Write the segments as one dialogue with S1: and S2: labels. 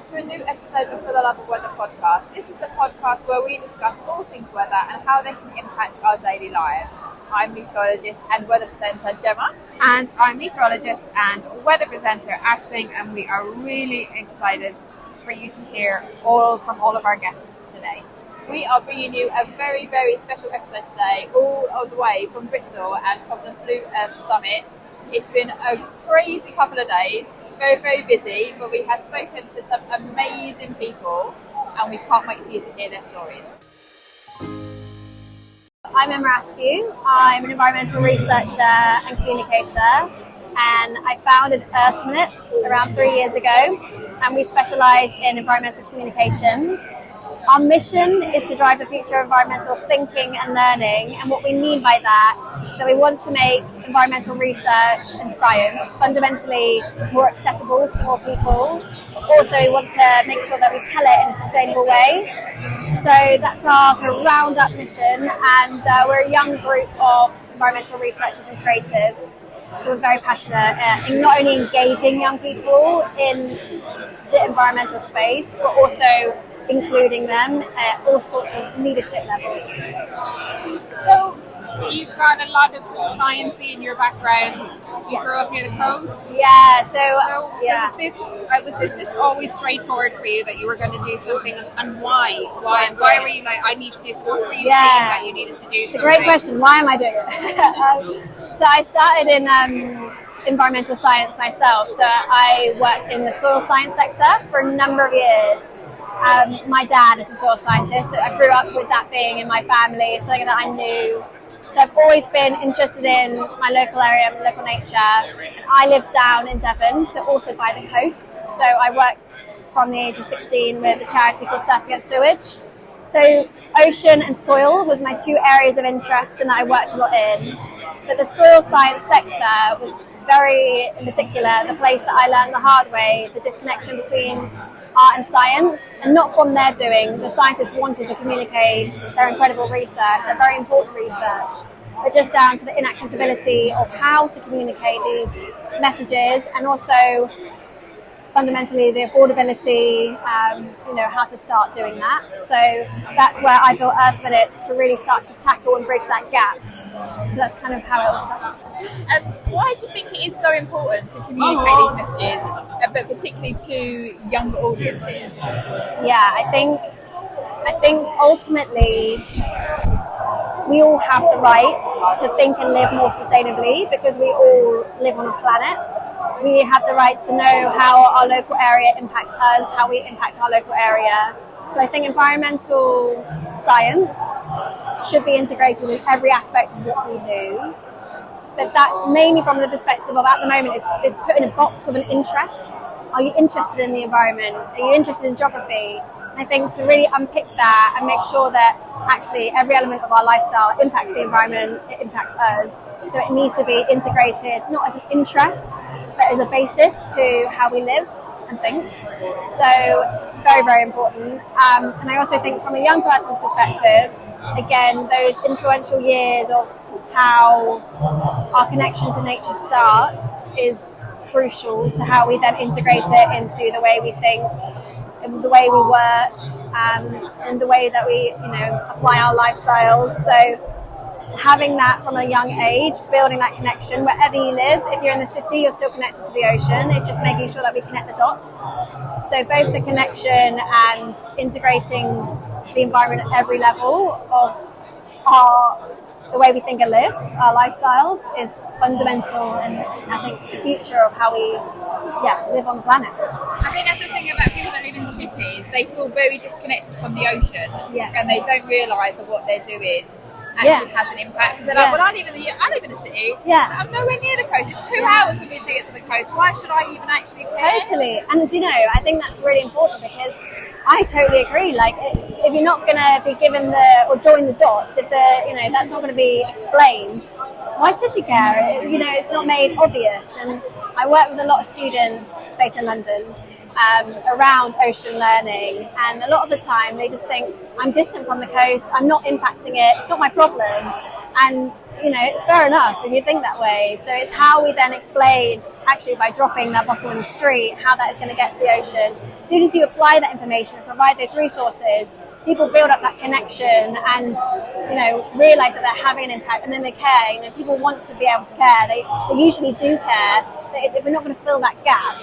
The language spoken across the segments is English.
S1: to a new episode of For the Love of Weather podcast. This is the podcast where we discuss all things weather and how they can impact our daily lives. I'm meteorologist and weather presenter Gemma.
S2: And I'm meteorologist and weather presenter Aisling, and we are really excited for you to hear from all of our guests today.
S1: We are bringing you a very, very special episode today, all the way from Bristol and from the Blue Earth Summit. It's been a crazy couple of days, very, very busy, but we have spoken to some amazing people and we can't wait for you to hear their stories.
S3: I'm Emma Askew. I'm an environmental researcher and communicator, and I founded Earth Minutes around 3 years ago, and we specialise in environmental communications. Our mission is to drive the future of environmental thinking and learning, and what we mean by that is that we want to make environmental research and science fundamentally more accessible to more people. Also, we want to make sure that we tell it in a sustainable way. So that's our kind of round-up mission, and we're a young group of environmental researchers and creatives. So we're very passionate in not only engaging young people in the environmental space, but also including them at all sorts of leadership levels.
S2: So you've got a lot of sort of sciencey in your background. You grew up near the coast.
S3: Yeah.
S2: Was this just always straightforward for you that you were going to do something, and why? Why were you like, I need to do something? What were you saying that you needed to do
S3: it's
S2: something?
S3: It's a great question. Why am I doing it? So I started in environmental science myself. So I worked in the soil science sector for a number of years. My dad is a soil scientist, so I grew up with that being in my family, something that I knew. So I've always been interested in my local area and local nature. And I live down in Devon, so also by the coast. So I worked from the age of 16 with a charity called Surf Against Sewage. So ocean and soil was my two areas of interest, and I worked a lot in. But the soil science sector was very, in particular, the place that I learned the hard way, the disconnection between art and science, and not from their doing. The scientists wanted to communicate their incredible research, their very important research, but just down to the inaccessibility of how to communicate these messages, and also fundamentally the affordability, how to start doing that. So that's where I built Earth Minutes, to really start to tackle and bridge that gap. So that's kind of how it all started.
S1: Why do you think it is so important to communicate these messages, but particularly to younger audiences?
S3: Yeah, I think ultimately we all have the right to think and live more sustainably, because we all live on a planet. We have the right to know how our local area impacts us, how we impact our local area. So I think environmental science should be integrated in every aspect of what we do. But that's mainly from the perspective of, at the moment, is put in a box of an interest. Are you interested in the environment? Are you interested in geography? And I think to really unpick that and make sure that actually every element of our lifestyle impacts the environment, it impacts us. So it needs to be integrated, not as an interest, but as a basis to how we live and think. So very, very important. And I also think from a young person's perspective, again, those influential years of how our connection to nature starts is crucial to how we then integrate it into the way we think, and the way we work, and the way that we, apply our lifestyles. So having that from a young age, building that connection wherever you live. If you're in the city, you're still connected to the ocean. It's just making sure that we connect the dots. So both the connection and integrating the environment at every level of the way we think and live, our lifestyles, is fundamental, and I think the future of how we live on the planet.
S1: I think that's the thing about people that live in cities. They feel very disconnected from the ocean, and they don't realise that what they're doing actually has an impact. Because they're like, well, I live in a city. Yeah. I'm nowhere near the coast. It's 2 hours for me to get to the coast. Why should I even actually care?
S3: Totally. And I think that's really important, because I totally agree. Like, if you're not going to be given or join the dots, if that's not going to be explained, why should you care? It's not made obvious. And I work with a lot of students based in London around ocean learning, and a lot of the time they just think, I'm distant from the coast, I'm not impacting it, it's not my problem. And it's fair enough if you think that way. So it's how we then explain, actually by dropping that bottle in the street, how that is going to get to the ocean. As soon as you apply that information and provide those resources, people build up that connection and, realise that they're having an impact, and then they care. People want to be able to care. They usually do care. But if we're not going to fill that gap,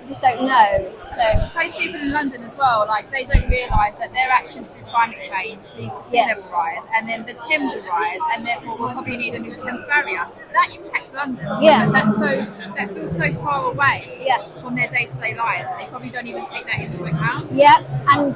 S3: we just don't know. So
S1: most people in London as well, they don't realise that their actions through climate change leads to sea level rise, and then the Thames will rise, and therefore we'll probably need a new Thames barrier. That impacts London.
S3: Yeah.
S1: That feels so far away from their day-to-day lives, and they probably don't even take that into account.
S3: Yeah, and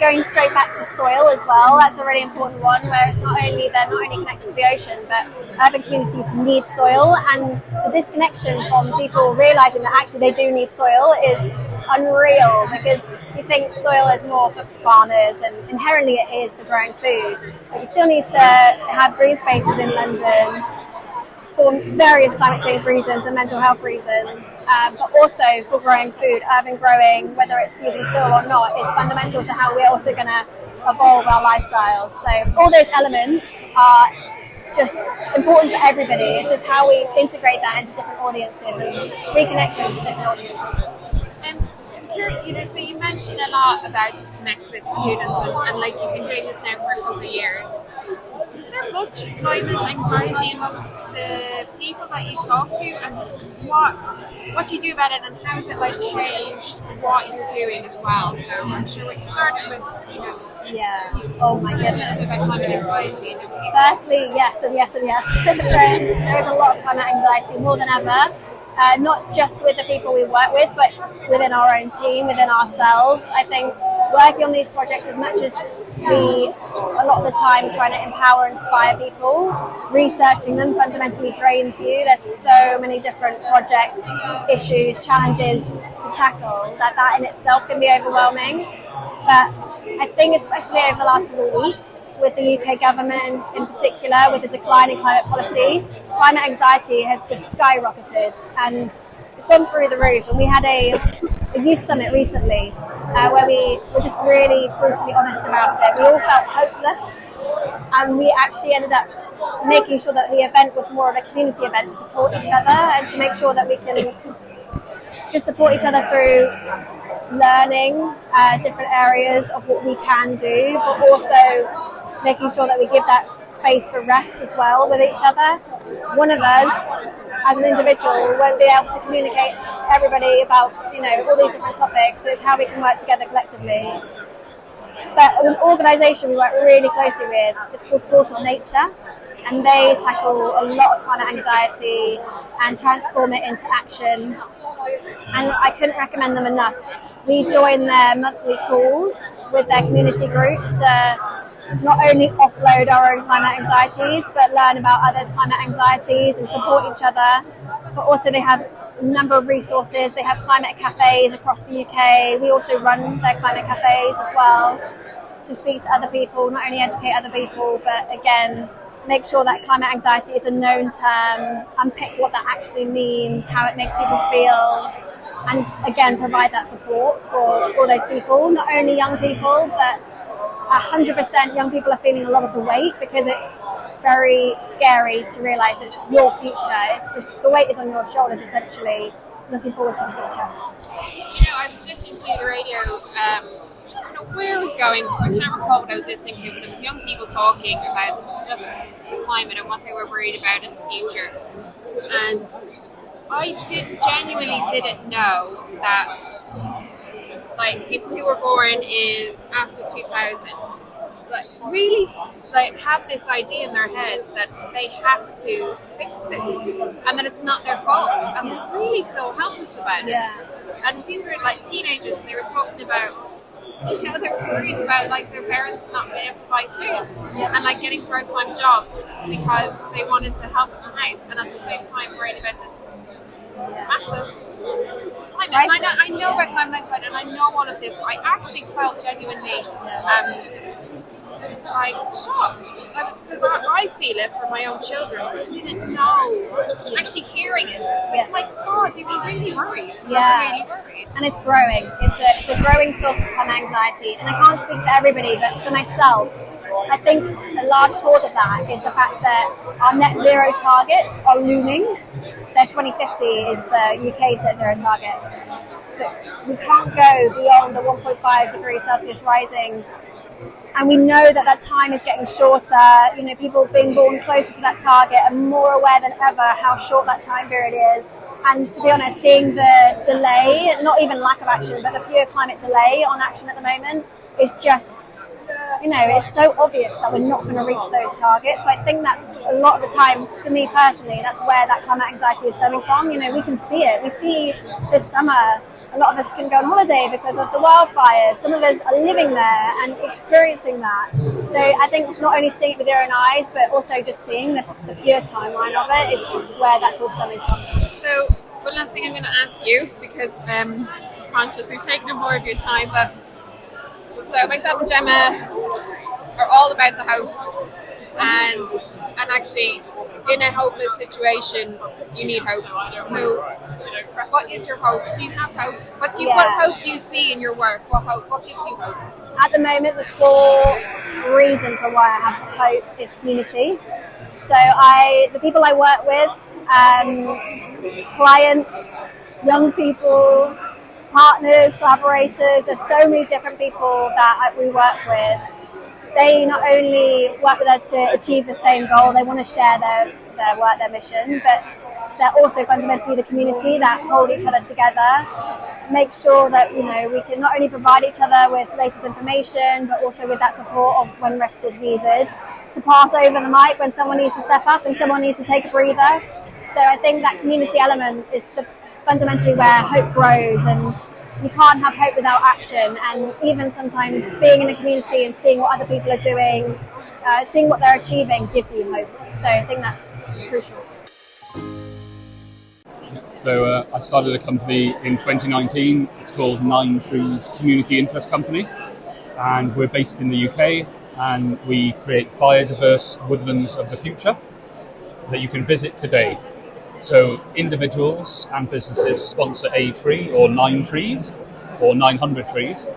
S3: going straight back to soil as well. That's a really important one, where it's they're not only connected to the ocean, but urban communities need soil, and the disconnection from people realising that actually they do need soil is unreal, because you think soil is more for farmers, and inherently it is for growing food, but you still need to have green spaces in London for various climate change reasons and mental health reasons, but also for growing food. Urban growing, whether it's using soil or not, is fundamental to how we're also going to evolve our lifestyles. So all those elements are just important for everybody. It's just how we integrate that into different audiences and reconnect them to different audiences.
S2: So you mentioned a lot about disconnect with students, and you've been doing this now for a couple of years. Is there much climate anxiety amongst the people that you talk to, and what do you do about it, and how has it changed what you're doing as well? So I'm sure what you started with,
S3: oh my goodness,
S2: a little bit about climate anxiety.
S3: Firstly, yes and yes and yes. There is a lot of climate anxiety, more than ever. Not just with the people we work with, but within our own team, within ourselves. I think working on these projects, as much as we, a lot of the time, trying to empower and inspire people, researching them fundamentally drains you. There's so many different projects, issues, challenges to tackle that in itself can be overwhelming. But I think especially over the last couple of weeks, with the UK government in particular, with the decline in climate policy, climate anxiety has just skyrocketed, and it's gone through the roof. And we had a youth summit recently where we were just really brutally honest about it. We all felt hopeless, and we actually ended up making sure that the event was more of a community event to support each other, and to make sure that we can just support each other through learning different areas of what we can do, but also making sure that we give that space for rest as well with each other. One of us, as an individual, won't be able to communicate to everybody about all these different topics, so it's how we can work together collectively. But an organisation we work really closely with is called Force of Nature, and they tackle a lot of climate anxiety and transform it into action, and I couldn't recommend them enough. We join their monthly calls with their community groups to not only offload our own climate anxieties, but learn about others' climate anxieties and support each other. But also they have a number of resources. They have climate cafes across the UK. We also run their climate cafes as well to speak to other people, not only educate other people, but again, make sure that climate anxiety is a known term, unpick what that actually means, how it makes people feel, and again, provide that support for all those people, not only young people, but 100% young people are feeling a lot of the weight, because it's very scary to realise it's your future. The weight is on your shoulders, essentially. Looking forward to the future.
S2: I was listening to the radio, I don't know where I was going, so I can't recall what I was listening to, but it was young people talking about stuff, the climate and what they were worried about in the future. And I genuinely didn't know that people who were born in after 2000 really have this idea in their heads that they have to fix this, and that it's not their fault, and they really feel helpless about it. And these were teenagers, and they were talking about, they were worried about their parents not being able to buy food, and getting part-time jobs because they wanted to help in the house, and at the same time worried about this massive climate. And I know about climate anxiety, and I know all of this, but I actually felt genuinely shocked. Because I feel it for my own children. I didn't know. Actually hearing it, it's my God, they were really worried. Really worried.
S3: And it's growing. It's a growing source of climate anxiety. And I can't speak for everybody, but for myself, I think a large cause of that is the fact that our net zero targets are looming. So 2050 is the UK's net zero target. But we can't go beyond the 1.5 degrees Celsius rising. And we know that that time is getting shorter. You know, people being born closer to that target are more aware than ever how short that time period is. And to be honest, seeing the delay, not even lack of action, but the pure climate delay on action at the moment is just, you know, it's so obvious that we're not going to reach those targets. So I think that's a lot of the time, for me personally, that's where that climate anxiety is stemming from. You know, we can see it. We see this summer, a lot of us can go on holiday because of the wildfires. Some of us are living there and experiencing that. So I think it's not only seeing it with your own eyes, but also just seeing the pure timeline of it is where that's all stemming from.
S2: So one last thing I'm going to ask you, because I'm conscious we've taken up more of your time, but so myself and Gemma are all about the hope, and actually in a hopeless situation you need hope. So what is your hope? Do you have hope? What hope do you see in your work? What gives you hope?
S3: At the moment, the core reason for why I have hope is community. So the people I work with, clients, young people, partners, collaborators, there's so many different people that we work with. They not only work with us to achieve the same goal, they want to share their work, their mission, but they're also fundamentally the community that hold each other together, make sure that, you know, we can not only provide each other with latest information, but also with that support of when rest is needed, to pass over the mic when someone needs to step up and someone needs to take a breather. So I think that community element is fundamentally where hope grows, and you can't have hope without action. And even sometimes being in a community and seeing what other people are doing, seeing what they're achieving gives you hope. So I think that's crucial.
S4: So I started a company in 2019. It's called 9 Trees Community Interest Company, and we're based in the UK, and we create biodiverse woodlands of the future that you can visit today. So individuals and businesses sponsor a tree or 9 trees or 900 trees,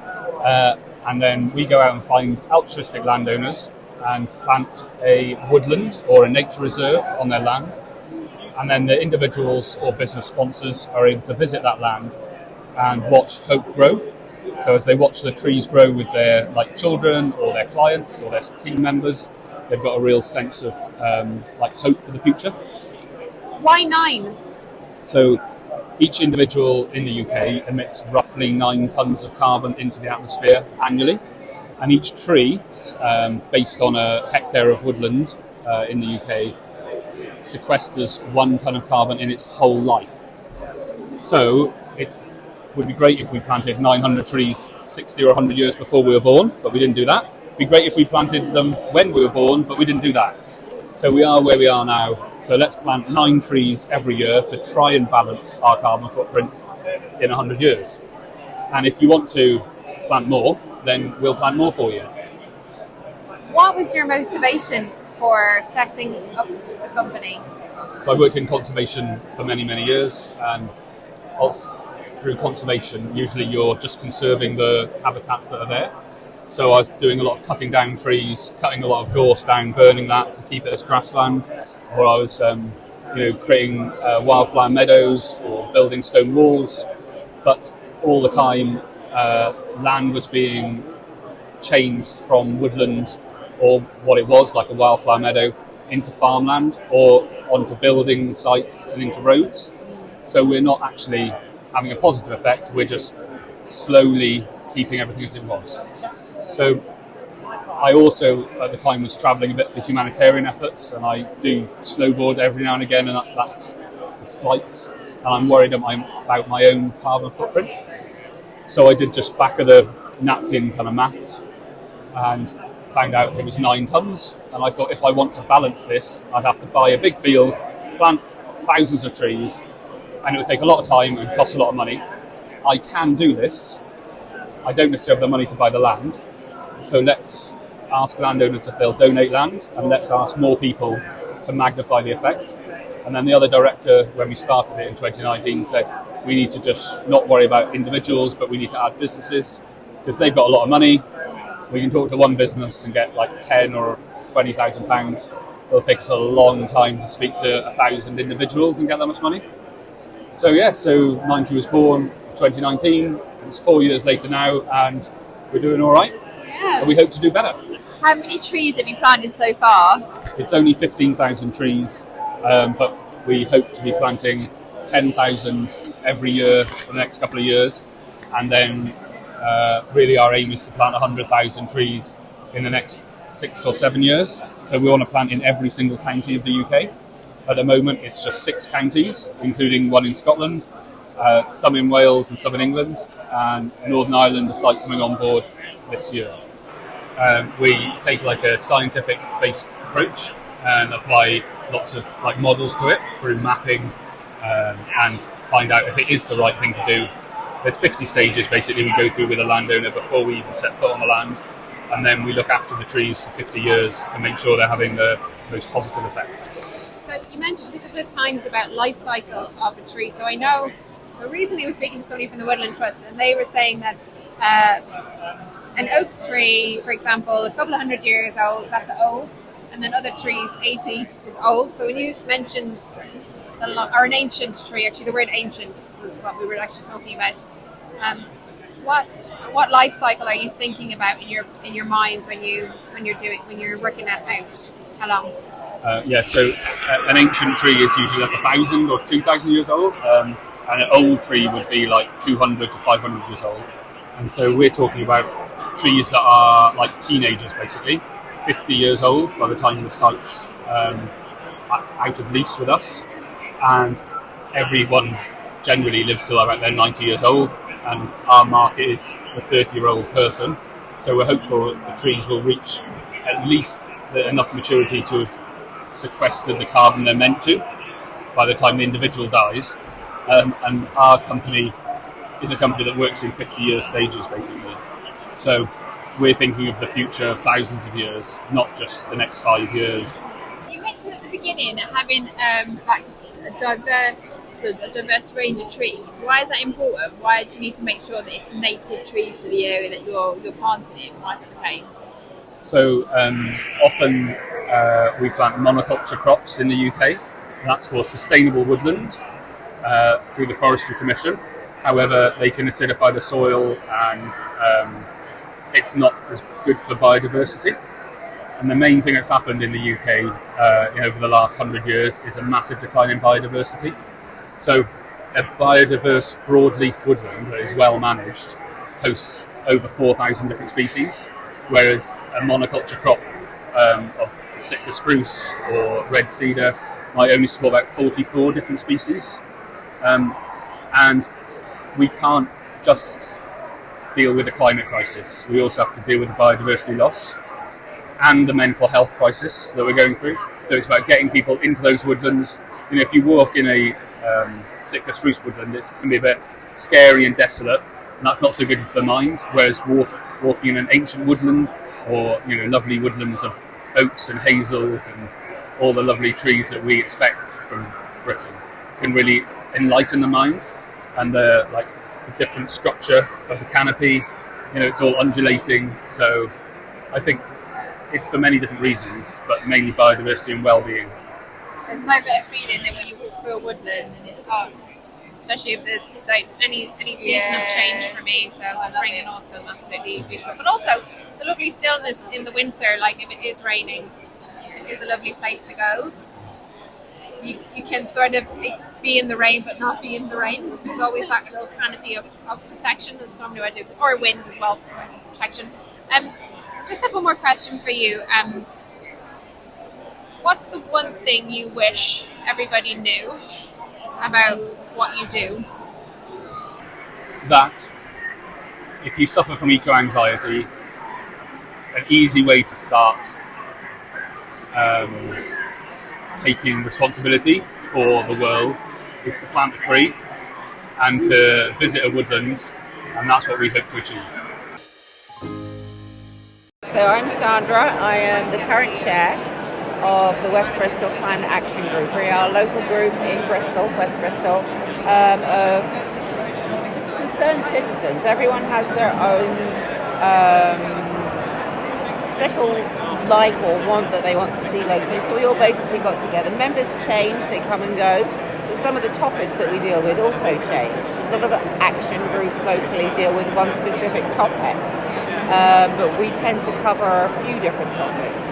S4: and then we go out and find altruistic landowners and plant a woodland or a nature reserve on their land, and then the individuals or business sponsors are able to visit that land and watch hope grow. So as they watch the trees grow with their children or their clients or their team members, they've got a real sense of hope for the future.
S2: Why 9?
S4: So each individual in the UK emits roughly 9 tons of carbon into the atmosphere annually, and each tree, based on a hectare of woodland in the UK, sequesters 1 ton of carbon in its whole life. So it would be great if we planted 900 trees 60 or 100 years before we were born, but we didn't do that. It'd be great if we planted them when we were born, but we didn't do that. So we are where we are now. So let's plant 9 trees every year to try and balance our carbon footprint in 100 years. And if you want to plant more, then we'll plant more for you.
S2: What was your motivation for setting up the company?
S4: So I worked in conservation for many, many years, and through conservation, usually you're just conserving the habitats that are there. So I was doing a lot of cutting down trees, cutting a lot of gorse down, burning that to keep it as grassland, or I was creating wildflower meadows or building stone walls. But all the time, land was being changed from woodland, or what it was, like a wildflower meadow, into farmland or onto building sites and into roads. So we're not actually having a positive effect, we're just slowly keeping everything as it was. So I also, at the time, was travelling a bit for humanitarian efforts, and I do snowboard every now and again, and that's flights, and I'm worried about my own carbon footprint. So I did just back of the napkin kind of maths, and found out it was 9 tons, and I thought if I want to balance this, I'd have to buy a big field, plant thousands of trees, and it would take a lot of time and cost a lot of money. I can do this. I don't necessarily have the money to buy the land, so let's ask landowners if they'll donate land, and let's ask more people to magnify the effect. And then the other director, when we started it in 2019, said we need to just not worry about individuals, but we need to add businesses, because they've got a lot of money, We can talk to one business and get like 10 or 20,000 pounds. It'll take us a long time to speak to 1,000 individuals and get that much money. So yeah, so 90 was born, 2019. It's 4 years later now, and we're doing all right.
S1: Yeah.
S4: And we hope to do better.
S1: How many trees have you planted so far?
S4: It's only 15,000 trees, but we hope to be planting 10,000 every year for the next couple of years, and then really our aim is to plant 100,000 trees in the next 6 or 7 years. So we want to plant in every single county of the UK. At the moment it's just 6 counties, including one in Scotland, some in Wales and some in England, and Northern Ireland, a site coming on board this year. We take like a scientific based approach and apply lots of like models to it through mapping, and find out if it is the right thing to do. There's 50 stages basically we go through with a landowner before we even set foot on the land, and then we look after the trees for 50 years to make sure they're having the most positive effect.
S2: So you mentioned a couple of times about life cycle of a tree. So I know, so recently I was speaking to somebody from the Woodland Trust, and they were saying that an oak tree, for example, a couple of 100 years old, that's old, and then other trees, 80 is old. So when you mentioned or an ancient tree, actually the word ancient was what we were actually talking about. What life cycle are you thinking about in your mind when you're working that out? How long?
S4: So an ancient tree is usually like 1,000 or 2,000 years old, and an old tree would be like 200 to 500 years old. And so we're talking about trees that are like teenagers, basically, 50 years old by the time the site's out of lease with us. And everyone generally lives till about they're 90 years old, and our market is the 30-year-old person. So we're hopeful that the trees will reach at least enough maturity to have sequestered the carbon they're meant to by the time the individual dies. And our company is a company that works in 50-year stages, basically. So we're thinking of the future of thousands of years, not just the next 5 years.
S1: You mentioned at the beginning having like a diverse range of trees. Why is that important? Why do you need to make sure that it's native trees to the area that you're planting in? Why is that the case?
S4: So often we plant monoculture crops in the UK, and that's for sustainable woodland through the Forestry Commission. However, they can acidify the soil, and it's not as good for biodiversity. And the main thing that's happened in the UK over the last 100 years is a massive decline in biodiversity. So a biodiverse broadleaf woodland that is well managed hosts over 4,000 different species, whereas a monoculture crop of Sitka spruce or red cedar might only support about 44 different species. And we can't just deal with the climate crisis. We also have to deal with the biodiversity loss and the mental health crisis that we're going through. So it's about getting people into those woodlands. You know, if you walk in a Sitka spruce woodland, it can be a bit scary and desolate, and that's not so good for the mind. Whereas walking in an ancient woodland, or lovely woodlands of oaks and hazels and all the lovely trees that we expect from Britain, can really enlighten the mind. And the different structure of the canopy, it's all undulating. So I think it's for many different reasons, but mainly biodiversity and well-being.
S1: There's no better feeling than when you walk through a woodland and it's
S2: especially if there's like any season of change for me. So spring and autumn, absolutely beautiful. But also the lovely stillness in the winter, like if it is raining, it is a lovely place to go. You can sort of be in the rain but not be in the rain, because there's always that little canopy of protection that somebody would do, or wind as well, protection. Just have one more question for you. What's the one thing you wish everybody knew about what you do?
S4: That if you suffer from eco-anxiety, an easy way to start taking responsibility for the world is to plant a tree and to visit a woodland, and that's what we hope to achieve.
S5: So I'm Sandra. I am the current chair of the West Bristol Climate Action Group. We are a local group in Bristol, West Bristol, of just concerned citizens. Everyone has their own special like or want that they want to see locally. So we all basically got together. Members change, they come and go. So some of the topics that we deal with also change. A lot of action groups locally deal with one specific topic, but we tend to cover a few different topics.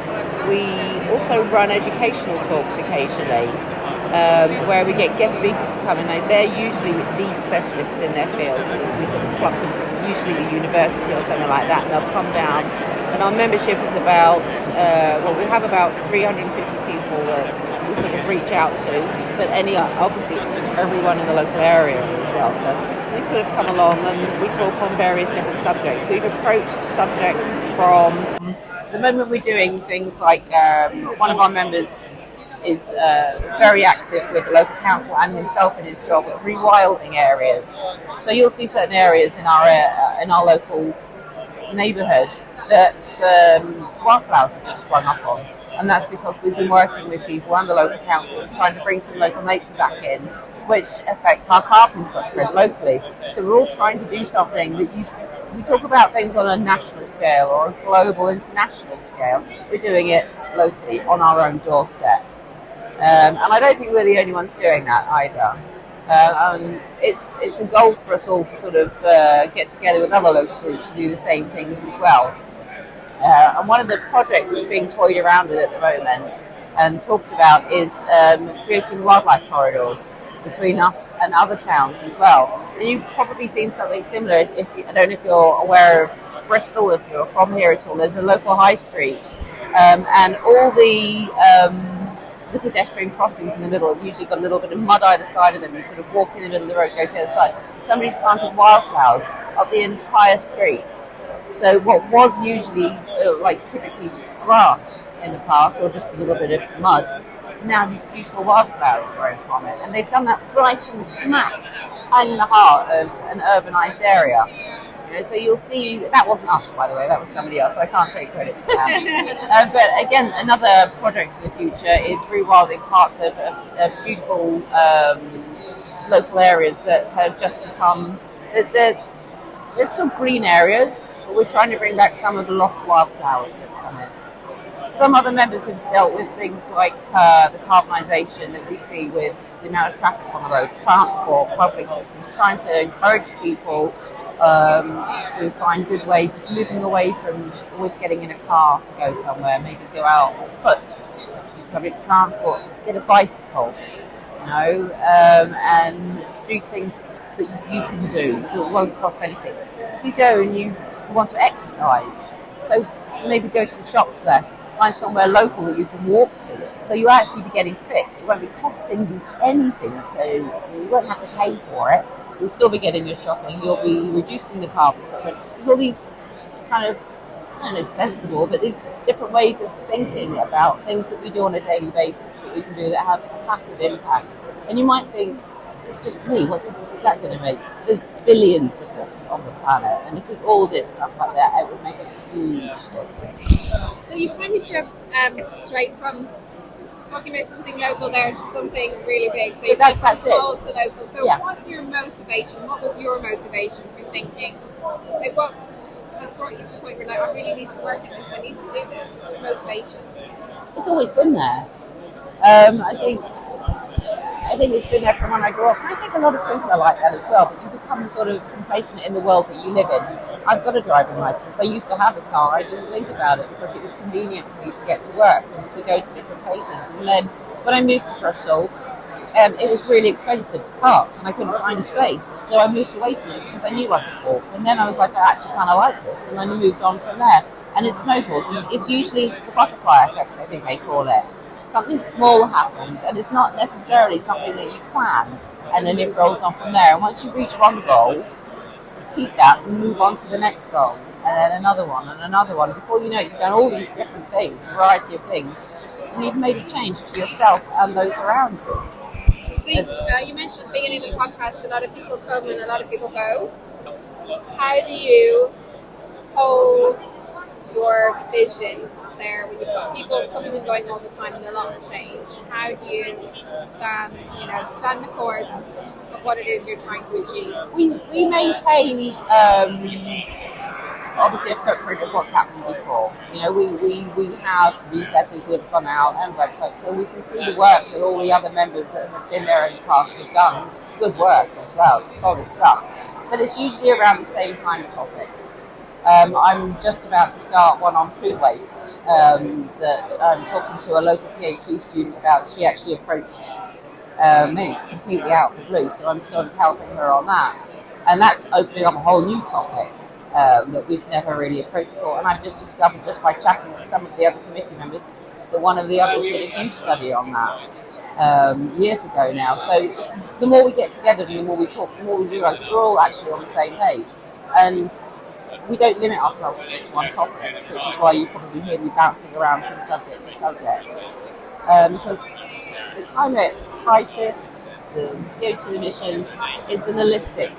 S5: We also run educational talks occasionally, where we get guest speakers to come in. They're usually the specialists in their field. We sort of pluck them from usually the university or something like that, and they'll come down. And our membership is about, we have about 350 people that we sort of reach out to, but obviously it's everyone in the local area as well. But we sort of come along and we talk on various different subjects. We've approached subjects from the moment we're doing things like one of our members is very active with the local council and himself in his job at rewilding areas. So you'll see certain areas in our local neighbourhood that wildflowers have just sprung up on, and that's because we've been working with people and the local council and trying to bring some local nature back in, which affects our carbon footprint locally. So we're all trying to do something that we talk about things on a national scale or a global international scale. We're doing it locally on our own doorstep. And I don't think we're the only ones doing that either. It's a goal for us all to sort of get together with other local groups to do the same things as well. And one of the projects that's being toyed around with at the moment and talked about is creating wildlife corridors between us and other towns as well. And you've probably seen something similar. I don't know if you're aware of Bristol, if you're from here at all. There's a local high street, and all the pedestrian crossings in the middle have usually got a little bit of mud either side of them. You sort of walk in the middle of the road, go to the other side. Somebody's planted wildflowers up the entire street. So what was usually typically grass in the past, or just a little bit of mud, now these beautiful wildflowers growing from it. And they've done that right in the smack, bang in the heart of an urbanised area. So you'll see, that wasn't us, by the way, that was somebody else, so I can't take credit for that. But again, another project for the future is rewilding parts of beautiful local areas that have just become, they're still green areas, but we're trying to bring back some of the lost wildflowers that come in. Some other members have dealt with things like the carbonisation that we see with the amount of traffic on the road, transport, public systems, trying to encourage people to find good ways of moving away from always getting in a car to go somewhere, maybe go out on foot, use public transport, get a bicycle, and do things that you can do that won't cost anything. If you go and you want to exercise, so maybe go to the shops less, find somewhere local that you can walk to, so you'll actually be getting fit. It won't be costing you anything, so you won't have to pay for it. You'll still be getting your shopping, you'll be reducing the carbon footprint. There's all these kind of, I don't know, sensible, but these different ways of thinking about things that we do on a daily basis that we can do that have a massive impact. And you might think, it's just me, what difference is that going to make? There's billions of us on the planet, and if we all did stuff like that, it would make a huge difference.
S2: So you kind of jumped straight from talking about something local there to something really big. So you went from small to local. So what's your motivation? What was your motivation for thinking? Like, what has brought you to the point where I really need to work at this, I need to do this? What's your motivation?
S5: It's always been there. I think it's been there from when I grew up. And I think a lot of people are like that as well, but you become sort of complacent in the world that you live in. I've got a driving licence. I used to have a car. I didn't think about it because it was convenient for me to get to work and to go to different places. And then when I moved to Bristol, it was really expensive to park and I couldn't find a space. So I moved away from it because I knew I could walk. And then I was like, I actually kind of like this. And I moved on from there. And it snowballs. It's usually the butterfly effect, I think they call it. Something small happens, and it's not necessarily something that you plan, and then it rolls on from there. And once you reach one goal, keep that and move on to the next goal, and then another one and another one. Before you know it, you've done all these different things, variety of things, and you've made a change to yourself and those around you.
S2: So you mentioned at the beginning of the podcast, a lot of people come and a lot of people go. How do you hold your vision there when you've got people coming and going all the time and a lot of change? How do you stand the course of what it is you're trying to achieve?
S5: We maintain obviously a footprint of what's happened before. You know, we have newsletters that have gone out and websites, so we can see the work that all the other members that have been there in the past have done. It's good work as well, it's solid stuff. But it's usually around the same kind of topics. I'm just about to start one on food waste that I'm talking to a local PhD student about. She actually approached me completely out of the blue, so I'm sort of helping her on that. And that's opening up a whole new topic that we've never really approached before. And I've just discovered, just by chatting to some of the other committee members, that one of the others did a huge study on that years ago now. So the more we get together and the more we talk, the more we realise we're all actually on the same page. And we don't limit ourselves to just one topic, which is why you probably hear me bouncing around from subject to subject. Because the climate crisis, the CO2 emissions, is an holistic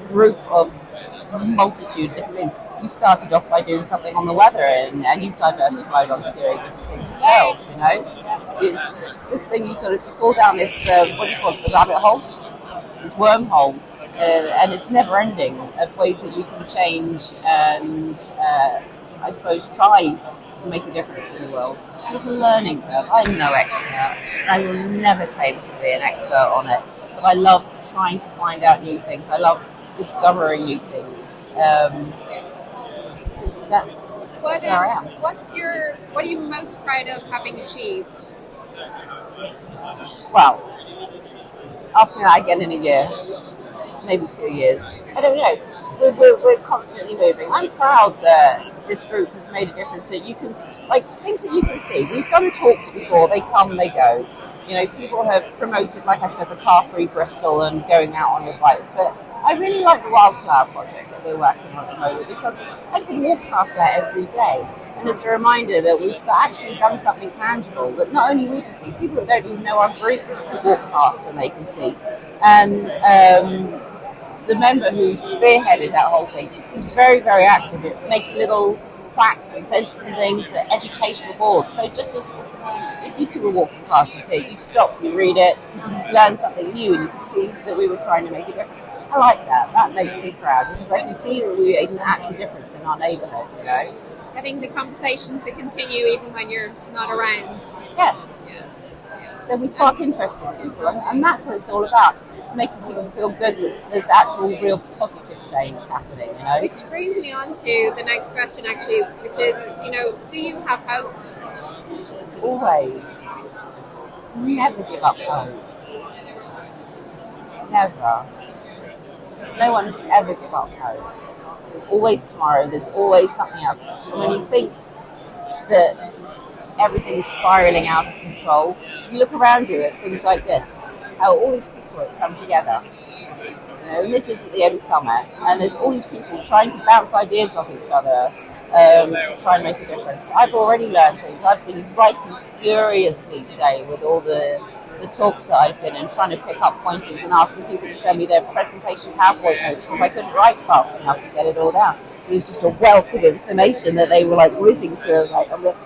S5: group of multitude of different things. You started off by doing something on the weather, and you've diversified onto doing different things yourselves, you know. It's this thing, you sort of fall down this, what do you call it, the rabbit hole? This wormhole. And it's never ending of ways that you can change and I suppose try to make a difference in the world. It's a learning curve. I'm no expert, and I will never claim to be an expert on it, but I love trying to find out new things. I love discovering new things. That's where I am.
S2: What are you most proud of having achieved?
S5: Well, ask me that again in a year. Maybe 2 years. I don't know. We're constantly moving. I'm proud that this group has made a difference, that you can, like, things that you can see. We've done talks before, they come, they go. You know, people have promoted, like I said, the car-free Bristol and going out on your bike. But I really like the wildflower project that we're working on at the moment, because I can walk past that every day. And it's a reminder that we've actually done something tangible that not only we can see, people that don't even know our group can walk past and they can see. And the member who's spearheaded that whole thing is very, very active at making little plaques and prints and things, educational boards. So just as if you two were walking past, you see it, you'd stop, you read it, learn something new, and you can see that we were trying to make a difference. I like that. That makes me proud, because I can see that we made an actual difference in our neighbourhood, you know.
S2: Getting the conversation to continue even when you're not around.
S5: Yes.
S2: Yeah.
S5: So we spark interest in people, and that's what it's all about. Making people feel good that there's actual real positive change happening, you know.
S2: Which brings me on to the next question, actually, which is, you know, do you have hope?
S5: Always. Never give up hope. Never. No one should ever give up hope. There's always tomorrow, there's always something else. And when you think that everything is spiralling out of control, you look around you at things like this, how all these people have come together. You know, and this isn't the only summit, and there's all these people trying to bounce ideas off each other to try and make a difference. I've already learned things. I've been writing furiously today with all the talks that I've been in, trying to pick up pointers and asking people to send me their presentation PowerPoint notes, because I couldn't write fast enough to get it all down. It was just a wealth of information that they were like whizzing through, like on the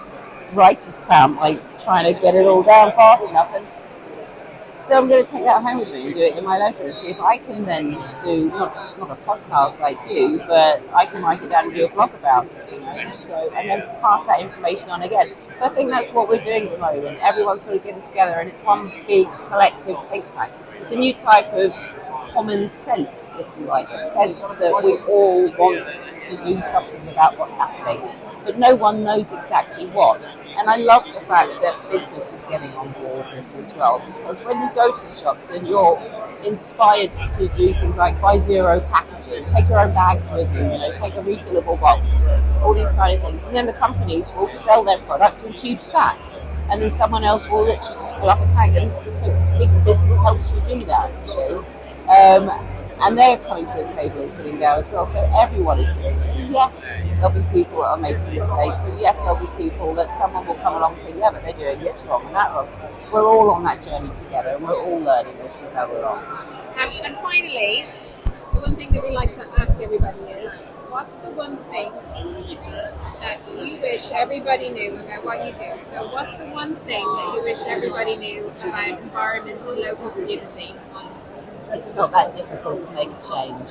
S5: writer's cramp, like trying to get it all down fast enough. And so I'm going to take that home with me and do it in my leisure and see if I can then do, not a podcast like you, but I can write it down and do a blog about it, you know, so, and then pass that information on again. So I think that's what we're doing at the moment. Everyone's sort of getting together, and it's one big collective think tank. It's a new type of common sense, if you like, a sense that we all want to do something about what's happening, but no one knows exactly what. And I love the fact that business is getting on board this as well, because when you go to the shops and you're inspired to do things like buy zero packaging, take your own bags with you, you know, take a refillable box, all these kind of things. And then the companies will sell their product in huge sacks, and then someone else will literally just fill up a tank. And so big business helps you do that, actually. And they're coming to the table and sitting down as well, so everyone is doing it. And yes, there'll be people that are making mistakes, and yes, there'll be people that someone will come along and say, yeah, but they're doing this wrong and that wrong. We're all on that journey together, and we're all learning as we go along.
S2: And finally, the one thing that we like to ask everybody is, what's the one thing that you wish everybody knew about what you do? So what's the one thing that you wish everybody knew about environment and local community?
S5: It's not that difficult to make a change.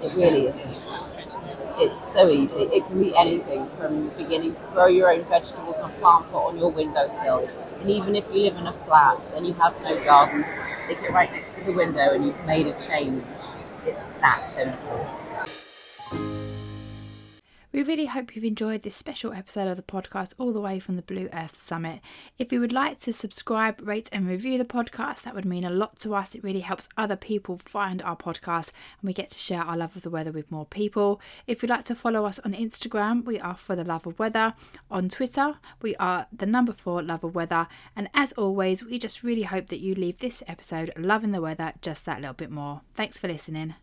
S5: It really isn't.
S6: It's so easy. It can be anything from beginning to grow your own vegetables on a plant pot on your windowsill. And even if you live in a flat and you have no garden, stick it right next to the window and you've made a change. It's that simple.
S7: We really hope you've enjoyed this special episode of the podcast all the way from the Blue Earth Summit. If you would like to subscribe, rate and review the podcast, that would mean a lot to us. It really helps other people find our podcast and we get to share our love of the weather with more people. If you'd like to follow us on Instagram, we are For the Love of Weather. On Twitter, we are the number 4 Love of Weather. And as always, we just really hope that you leave this episode loving the weather just that little bit more. Thanks for listening.